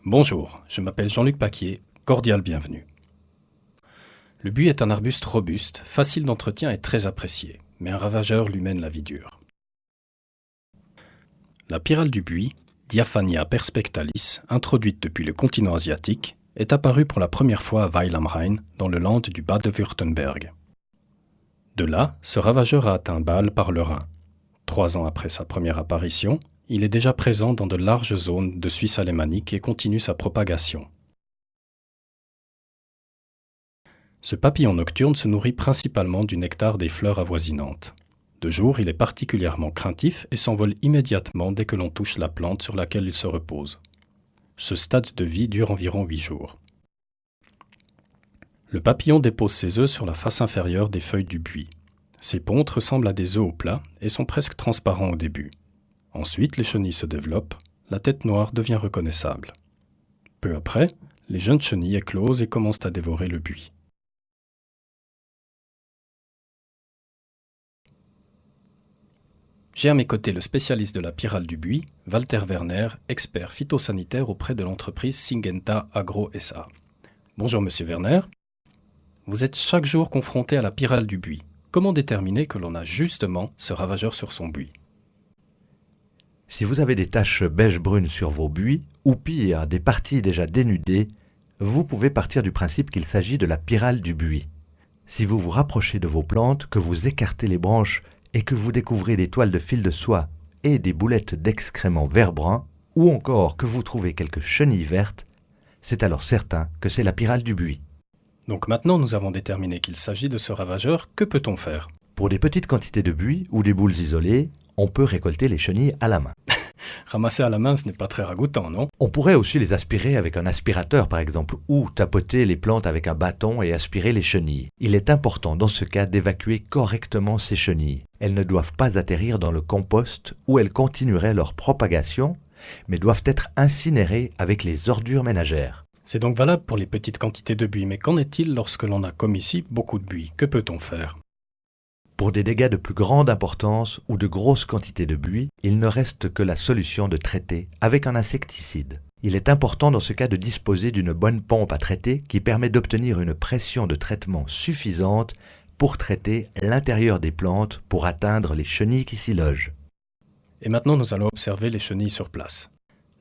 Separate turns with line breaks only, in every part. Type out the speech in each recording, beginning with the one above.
Bonjour, je m'appelle Jean-Luc Paquier, cordial bienvenue. Le buis est un arbuste robuste, facile d'entretien et très apprécié, mais un ravageur lui mène la vie dure. La pyrale du buis, Diaphania perspectalis, introduite depuis le continent asiatique, est apparue pour la première fois à Weil am Rhein, dans le land du Bade-Württemberg. De là, ce ravageur a atteint Bâle par le Rhin. 3 ans après sa première apparition, il est déjà présent dans de larges zones de Suisse alémanique et continue sa propagation. Ce papillon nocturne se nourrit principalement du nectar des fleurs avoisinantes. De jour, il est particulièrement craintif et s'envole immédiatement dès que l'on touche la plante sur laquelle il se repose. Ce stade de vie dure environ 8 jours. Le papillon dépose ses œufs sur la face inférieure des feuilles du buis. Ces pontes ressemblent à des œufs au plat et sont presque transparents au début. Ensuite, les chenilles se développent, la tête noire devient reconnaissable. Peu après, les jeunes chenilles éclosent et commencent à dévorer le buis. J'ai à mes côtés le spécialiste de la pyrale du buis, Walter Werner, expert phytosanitaire auprès de l'entreprise Syngenta Agro SA. Bonjour Monsieur Werner. Vous êtes chaque jour confronté à la pyrale du buis. Comment déterminer que l'on a justement ce ravageur sur son buis ?
Si vous avez des taches beige-brunes sur vos buis, ou pire, des parties déjà dénudées, vous pouvez partir du principe qu'il s'agit de la pyrale du buis. Si vous vous rapprochez de vos plantes, que vous écartez les branches et que vous découvrez des toiles de fil de soie et des boulettes d'excréments vert-brun, ou encore que vous trouvez quelques chenilles vertes, c'est alors certain que c'est la pyrale du buis.
Donc maintenant nous avons déterminé qu'il s'agit de ce ravageur, que peut-on faire ?
Pour des petites quantités de buis ou des boules isolées, on peut récolter les chenilles à la main.
Ramasser à la main, ce n'est pas très ragoûtant, non ?
On pourrait aussi les aspirer avec un aspirateur par exemple, ou tapoter les plantes avec un bâton et aspirer les chenilles. Il est important dans ce cas d'évacuer correctement ces chenilles. Elles ne doivent pas atterrir dans le compost où elles continueraient leur propagation, mais doivent être incinérées avec les ordures ménagères.
C'est donc valable pour les petites quantités de buis, mais qu'en est-il lorsque l'on a comme ici beaucoup de buis ? Que peut-on faire ?
Pour des dégâts de plus grande importance ou de grosses quantités de buis, il ne reste que la solution de traiter avec un insecticide. Il est important dans ce cas de disposer d'une bonne pompe à traiter qui permet d'obtenir une pression de traitement suffisante pour traiter l'intérieur des plantes pour atteindre les chenilles qui s'y logent.
Et maintenant nous allons observer les chenilles sur place.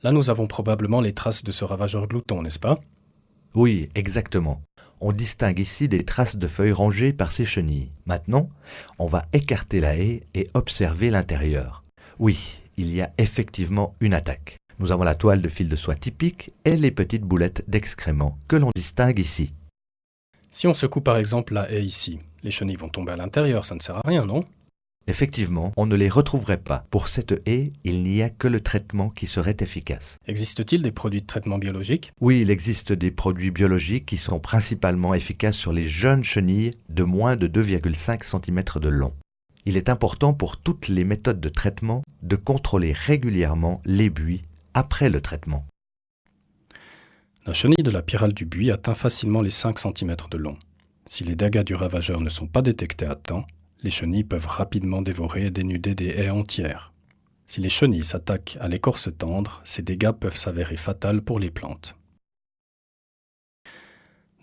Là nous avons probablement les traces de ce ravageur glouton, n'est-ce pas ?
Oui, exactement. On distingue ici des traces de feuilles rongées par ces chenilles. Maintenant, on va écarter la haie et observer l'intérieur. Oui, il y a effectivement une attaque. Nous avons la toile de fil de soie typique et les petites boulettes d'excréments que l'on distingue ici.
Si on secoue par exemple la haie ici, les chenilles vont tomber à l'intérieur, ça ne sert à rien, non ?
Effectivement, on ne les retrouverait pas. Pour cette haie, il n'y a que le traitement qui serait efficace.
Existe-t-il des produits de traitement biologique ?
Oui, il existe des produits biologiques qui sont principalement efficaces sur les jeunes chenilles de moins de 2,5 cm de long. Il est important pour toutes les méthodes de traitement de contrôler régulièrement les buis après le traitement.
La chenille de la pyrale du buis atteint facilement les 5 cm de long. Si les dégâts du ravageur ne sont pas détectés à temps, les chenilles peuvent rapidement dévorer et dénuder des haies entières. Si les chenilles s'attaquent à l'écorce tendre, ces dégâts peuvent s'avérer fatals pour les plantes.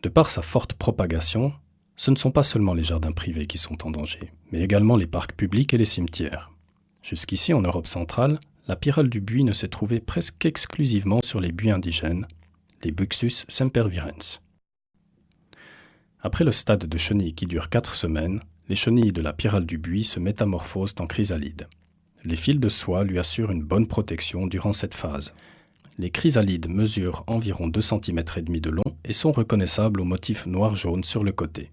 De par sa forte propagation, ce ne sont pas seulement les jardins privés qui sont en danger, mais également les parcs publics et les cimetières. Jusqu'ici, en Europe centrale, la pyrale du buis ne s'est trouvée presque exclusivement sur les buis indigènes, les Buxus sempervirens. Après le stade de chenille qui dure 4 semaines, les chenilles de la pyrale du buis se métamorphosent en chrysalides. Les fils de soie lui assurent une bonne protection durant cette phase. Les chrysalides mesurent environ 2,5 cm de long et sont reconnaissables au motif noir-jaune sur le côté.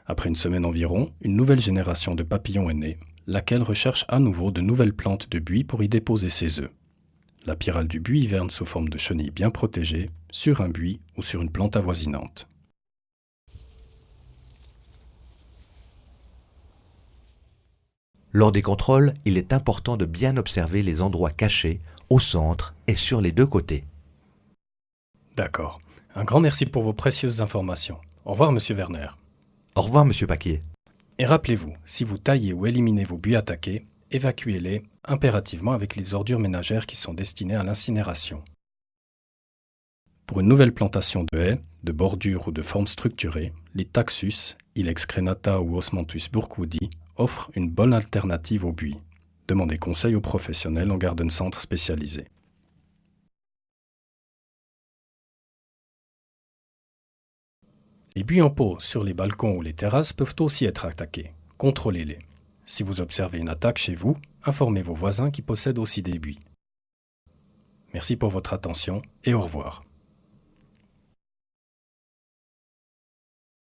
Après une semaine environ, une nouvelle génération de papillons est née, laquelle recherche à nouveau de nouvelles plantes de buis pour y déposer ses œufs. La pyrale du buis hiverne sous forme de chenilles bien protégées, sur un buis ou sur une plante avoisinante.
Lors des contrôles, il est important de bien observer les endroits cachés, au centre et sur les 2 côtés.
D'accord. Un grand merci pour vos précieuses informations. Au revoir, Monsieur Werner.
Au revoir, Monsieur Paquier.
Et rappelez-vous, si vous taillez ou éliminez vos buis attaqués, évacuez-les impérativement avec les ordures ménagères qui sont destinées à l'incinération. Pour une nouvelle plantation de haies, de bordure ou de forme structurée, les Taxus, Ilex crenata ou Osmanthus burkwoodi offrent une bonne alternative au buis. Demandez conseil aux professionnels en garden centre spécialisés. Les buis en pot sur les balcons ou les terrasses peuvent aussi être attaqués. Contrôlez-les. Si vous observez une attaque chez vous, informez vos voisins qui possèdent aussi des buis. Merci pour votre attention et au revoir.